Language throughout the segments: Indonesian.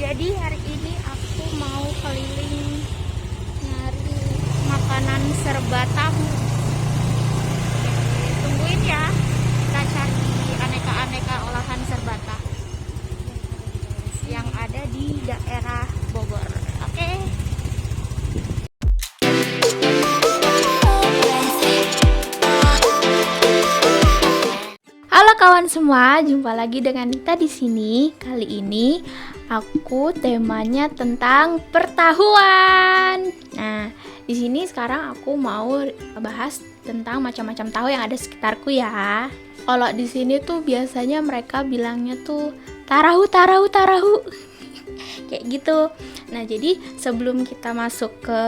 Jadi hari ini aku mau keliling nyari makanan serba tahu. Oke, tungguin ya, kita cari aneka-aneka olahan serba tahu yang ada di daerah Bogor. Oke. Halo kawan semua, jumpa lagi dengan Nita di sini. Kali ini aku temanya tentang pertahuan. Nah, di sini sekarang aku mau bahas tentang macam-macam tahu yang ada sekitarku ya. Kalau di sini tuh biasanya mereka bilangnya tuh tarahu. Kayak gitu. Nah, jadi sebelum kita masuk ke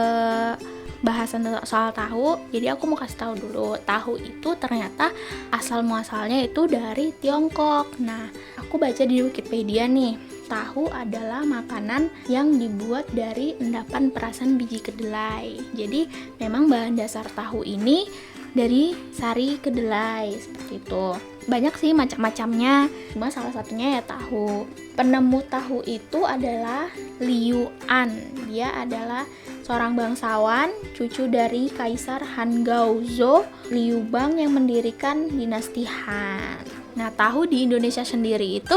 bahasan soal tahu, jadi aku mau kasih tahu dulu, tahu itu ternyata asal muasalnya itu dari Tiongkok. Nah, aku baca di Wikipedia nih, tahu adalah makanan yang dibuat dari endapan perasan biji kedelai. Jadi memang bahan dasar tahu ini dari sari kedelai, seperti itu. Banyak sih macam-macamnya, cuma salah satunya ya tahu. Penemu tahu itu adalah Liu An. Dia adalah seorang bangsawan, cucu dari Kaisar Han Gaozhou Liu Bang yang mendirikan dinasti Han. Nah, tahu di Indonesia sendiri itu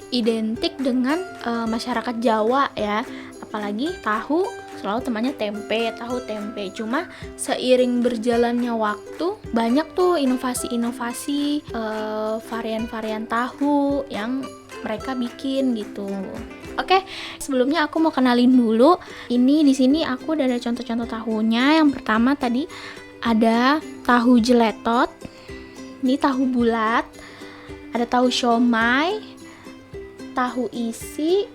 identik dengan masyarakat Jawa ya. Apalagi tahu selalu temannya tahu tempe. Cuma seiring berjalannya waktu, banyak tuh inovasi-inovasi varian-varian tahu yang mereka bikin gitu. Oke, sebelumnya aku mau kenalin dulu. Ini di sini aku udah ada contoh-contoh tahunya. Yang pertama tadi ada tahu jeletot. Ini tahu bulat. Ada tahu siomay, tahu isi,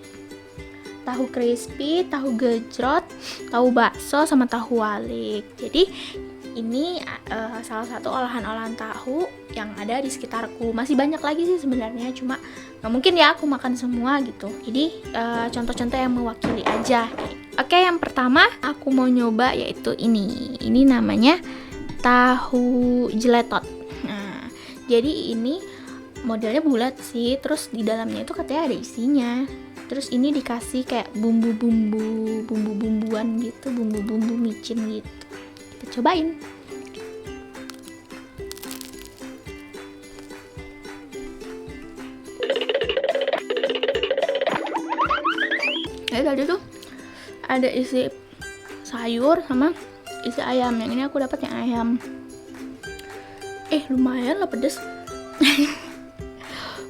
tahu crispy, tahu gejrot, tahu bakso, sama tahu walik. Jadi ini salah satu olahan-olahan tahu yang ada di sekitarku. Masih banyak lagi sih sebenarnya, cuma nggak mungkin ya aku makan semua gitu. Jadi contoh-contoh yang mewakili aja. Oke, yang pertama aku mau nyoba yaitu ini. Ini namanya tahu jeletot. Nah, jadi ini modelnya bulat sih, terus di dalamnya itu katanya ada isinya. Terus ini dikasih kayak bumbu-bumbuan gitu, bumbu-bumbu micin gitu. Kita cobain. Tadi tuh ada isi sayur sama isi ayam. Yang ini aku dapat yang ayam. Lumayan lah pedes.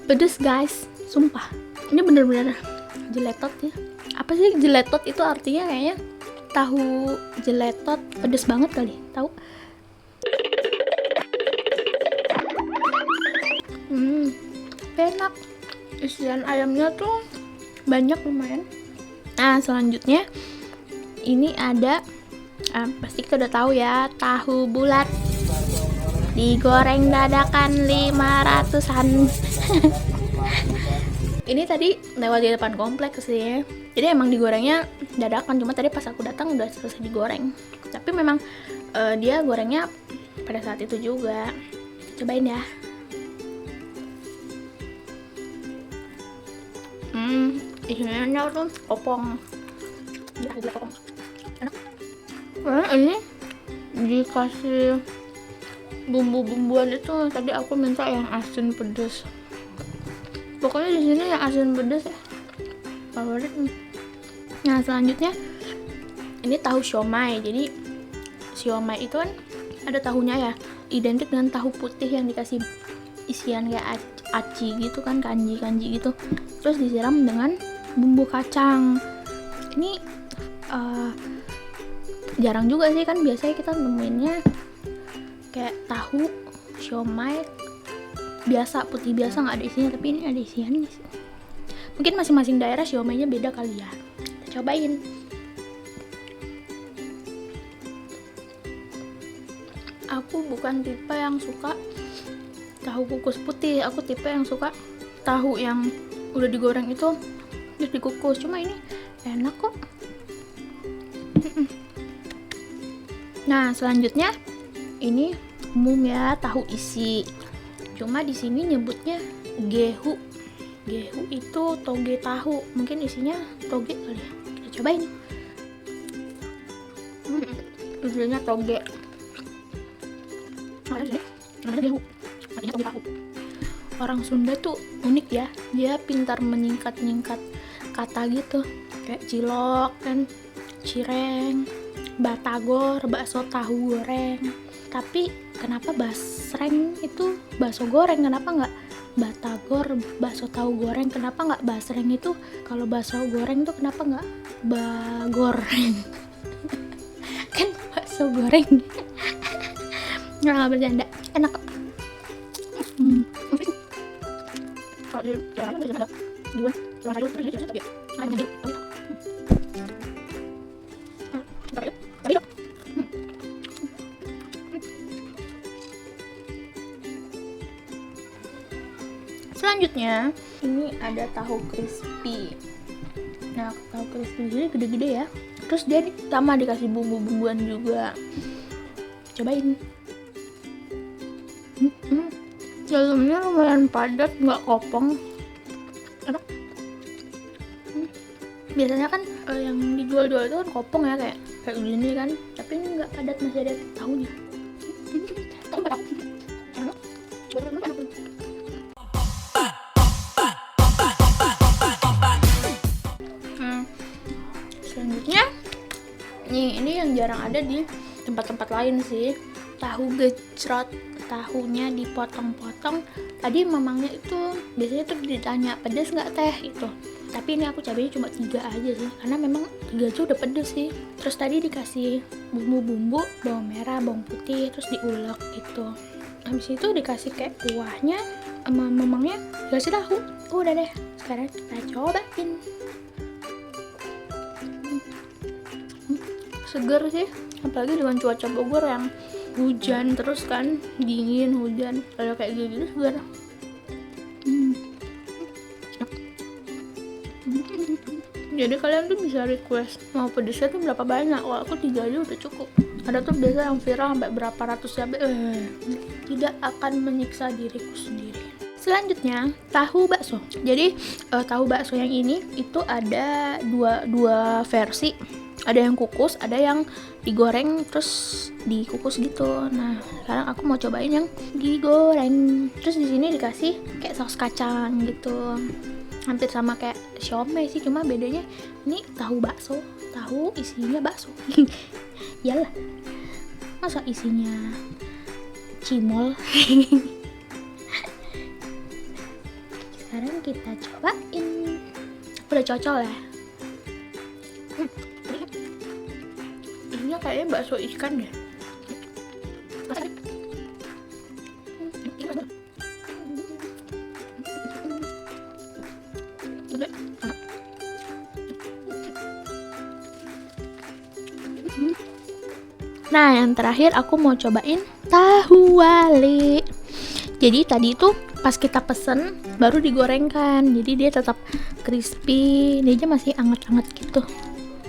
Pedes guys, sumpah. Ini bener-bener jeletot ya. Apa sih jeletot itu artinya? Kayaknya tahu jeletot pedes banget kali, tahu? Enak. Isian ayamnya tuh banyak, lumayan. Nah, selanjutnya ini ada pasti kita udah tahu ya, tahu bulat digoreng dadakan 500-an. Ini tadi lewat di depan kompleks sih, jadi emang digorengnya dadakan, cuma tadi pas aku datang udah selesai digoreng. Tapi memang dia gorengnya pada saat itu juga. Cobain ya. Isinya tuh opong. Enak. Ini dikasih bumbu-bumbuan itu, tadi aku minta yang asin pedas. Pokoknya di sini yang asin pedas ya favorit. Nah, selanjutnya ini tahu siomay. Jadi siomay itu kan ada tahunya ya, identik dengan tahu putih yang dikasih isian kayak aci gitu kan, kanji gitu, terus disiram dengan bumbu kacang. Ini jarang juga sih kan, biasanya kita nemuinnya kayak tahu siomay biasa, putih biasa, nggak ada isinya, tapi ini ada isiannya sih. Mungkin masing-masing daerah siomaynya beda kali ya. Kita cobain. Aku bukan tipe yang suka tahu kukus putih, aku tipe yang suka tahu yang udah digoreng itu terus dikukus. Cuma ini enak kok. Nah, selanjutnya ini umum ya, tahu isi. Cuma di sini nyebutnya gehu Gehu itu toge tahu, mungkin isinya toge kali ya. Kita cobain. Isinya toge. Gehu. Artinya toge tahu. Orang Sunda tuh unik ya, dia pintar menyingkat-nyingkat kata gitu, kayak cilok kan, cireng, batagor, bakso tahu goreng. Tapi kenapa basreng itu bakso goreng, kenapa nggak batagor bakso tahu goreng, kenapa nggak basreng itu kalau bakso goreng tuh kenapa nggak bagoreng? Kan bakso goreng. Nggak bercanda, enak. Selanjutnya ini ada tahu crispy. Nah, tahu crispy ini gede-gede ya, terus dia sama dikasih bumbu-bumbuan juga. Cobain. Dalamnya lumayan padat, nggak kopong. Enak. Biasanya kan yang dijual-jual itu kan kopong ya, kayak gini kan, tapi ini nggak padat, masih ada tahunya. Selanjutnya ini yang jarang ada di tempat-tempat lain sih, tahu gejrot. Tahunya dipotong-potong. Tadi mamangnya itu biasanya tuh ditanya pedas nggak teh itu, tapi ini aku cabainya cuma 3 aja sih, karena memang 3 aja udah pedes sih. Terus tadi dikasih bumbu-bumbu, bawang merah, bawang putih, terus diulek gitu. Habis itu dikasih kayak kuahnya, sama mamangnya dikasih tahu. Udah deh, sekarang kita cobain. Seger sih, apalagi dengan cuaca Bogor yang hujan terus kan, dingin, hujan, kalau kayak gitu segar. Jadi kalian tuh bisa request mau pedesnya tuh berapa banyak. Wah, aku 3 aja udah cukup. Ada tuh biasa yang viral sampai berapa ratus cabai. Tidak akan menyiksa diriku sendiri. Selanjutnya tahu bakso. Jadi tahu bakso yang ini itu ada dua versi. Ada yang kukus, ada yang digoreng terus dikukus gitu. Nah, sekarang aku mau cobain yang digoreng. Terus di sini dikasih kayak saus kacang gitu. Hampir sama kayak siomay sih, cuma bedanya ini tahu bakso, tahu isinya bakso. Yalah. Masa isinya cimol? Sekarang kita cobain. Udah cocol ya. Ini kayaknya bakso ikan deh. Nah, yang terakhir aku mau cobain tahu wali. Jadi tadi itu pas kita pesen baru digorengkan, jadi dia tetap crispy, dia aja masih anget-anget gitu.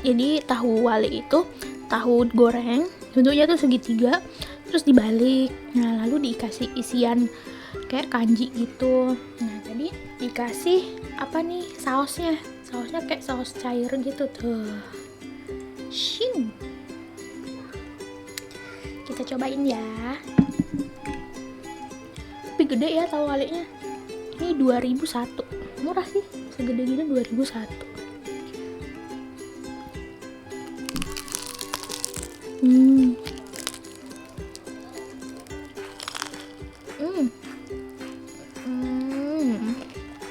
Jadi tahu wali itu tahu goreng, bentuknya tuh segitiga, terus dibalik. Nah, lalu dikasih isian kayak kanji gitu. Nah, tadi dikasih apa nih, sausnya kayak saus cair gitu tuh. Shing. Kita cobain ya. Tapi gede ya tahu walinya. Ini 2001. Murah sih, segede gini 2001.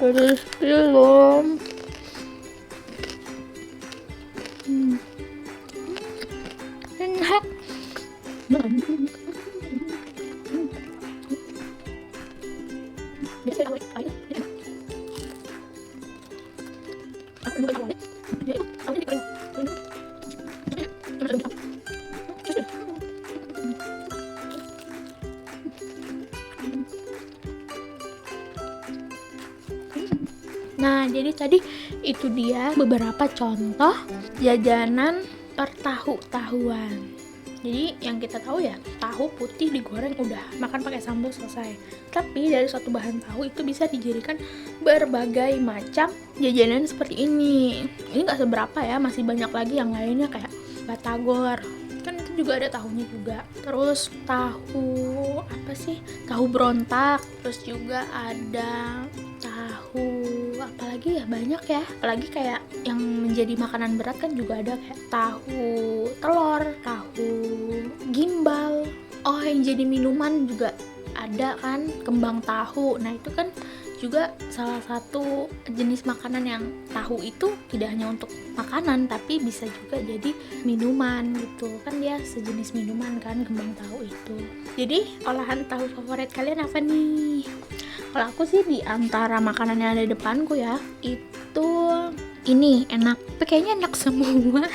Crispy loh. Enak. Nah, jadi tadi itu dia beberapa contoh jajanan pertahu-tahuan. Jadi yang kita tahu ya tahu putih digoreng udah, makan pakai sambal selesai. Tapi dari suatu bahan tahu itu bisa dijadikan berbagai macam jajanan seperti ini. Ini nggak seberapa ya, masih banyak lagi yang lainnya kayak batagor. Kan itu juga ada tahunya juga. Terus tahu apa sih? Tahu berontak. Terus juga ada tahu apalagi ya, banyak ya, apalagi kayak yang menjadi makanan berat kan juga ada kayak tahu telur, tahu gimbal. Oh, yang jadi minuman juga ada kan, kembang tahu. Nah itu kan juga salah satu jenis makanan yang tahu itu tidak hanya untuk makanan tapi bisa juga jadi minuman gitu kan, dia sejenis minuman kan kembang tahu itu. Jadi olahan tahu favorit kalian apa nih? Kalau aku sih di antara makanan yang ada di depanku ya, itu ini enak, tapi kayaknya enak semua.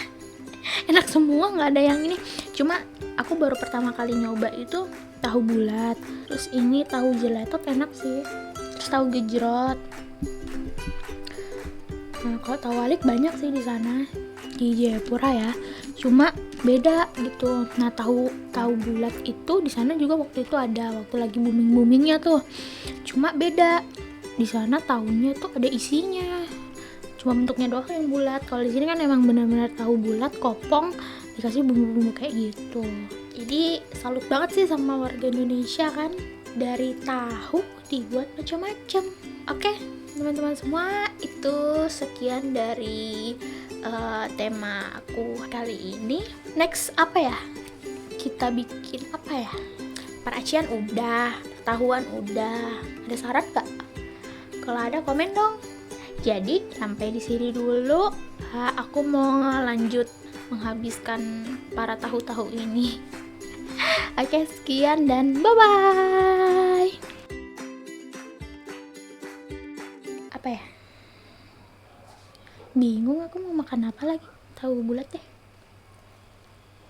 Enak semua, nggak ada yang ini. Cuma aku baru pertama kali nyoba itu tahu bulat. Terus ini tahu jeletot enak sih. Terus tahu gejrot. Nah, kalau tahu walik banyak sih di sana di Jayapura ya. Cuma beda gitu. Nah, tahu bulat itu di sana juga waktu itu ada, waktu lagi booming-boomingnya tuh. Cuma beda. Di sana tahunya tuh ada isinya. Cuma bentuknya doang yang bulat. Kalau di sini kan emang benar-benar tahu bulat, kopong, dikasih bumbu-bumbu kayak gitu. Jadi salut banget sih sama warga Indonesia kan, dari tahu dibuat macam-macam. Oke, teman-teman semua, itu sekian dari tema aku kali ini. Next apa ya? Kita bikin apa ya? Peracian udah, tahuan udah. Ada saran nggak? Kalau ada komen dong. Jadi sampai di sini dulu. Aku mau lanjut menghabiskan para tahu-tahu ini. Oke, sekian dan bye-bye. Apa ya? Bingung aku mau makan apa lagi. Tahu bulat deh.